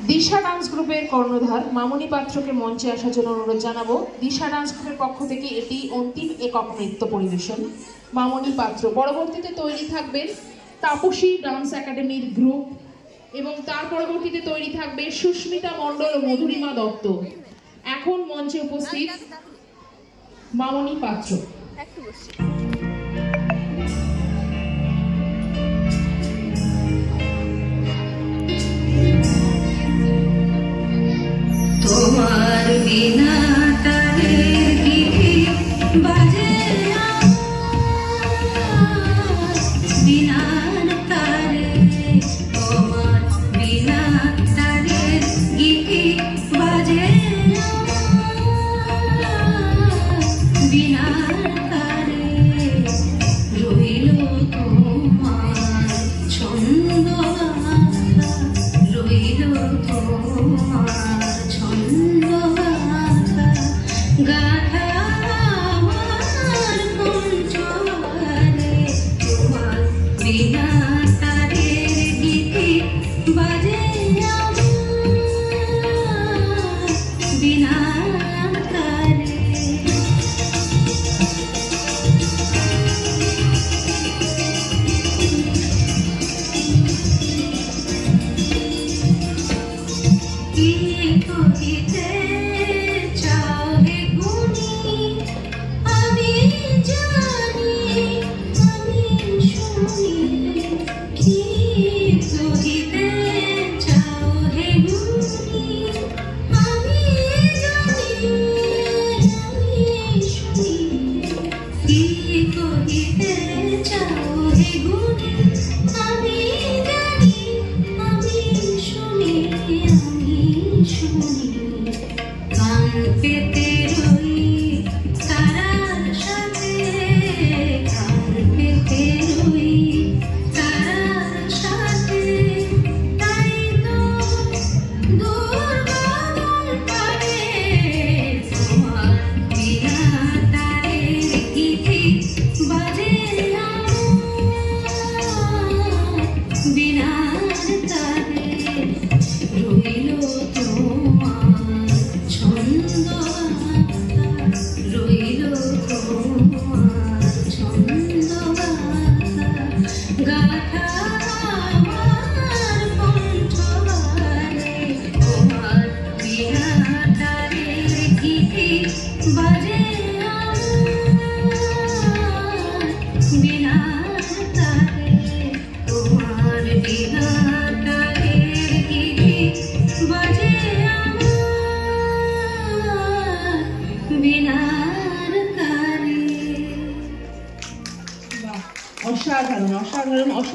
দিশা dance গ্রুপের কর্ণধার মামনি পাত্রকে মঞ্চে আসার জন্য অনুরোধ জানাবো। দিশা ডান্স গ্রুপের পক্ষ থেকে এটি অন্তিম একক নৃত্য পরিবেশন। মামনি পাত্র পরবর্তীতে তৈরি থাকবেন তাপসী ডান্স একাডেমির গ্রুপ এবং তার পরবর্তীতে তৈরি থাকবে সুস্মিতা মণ্ডল ও মধুরিমা দত্ত। এখন মঞ্চে উপস্থিত মামনি পাত্র। তোমার বিনা তারের গীতি বাজে বিনা তারে, তোমার বিনা তারের গীতি বাজে বিনা তারে, রইল তোমার ছন্দ রইল তোমার গাথা আমার কণ্ঠে, তোমার বিনা তারের গীতি বাজে বিনা তারে। কি কহিতে অসাধারণ অসাধারণ।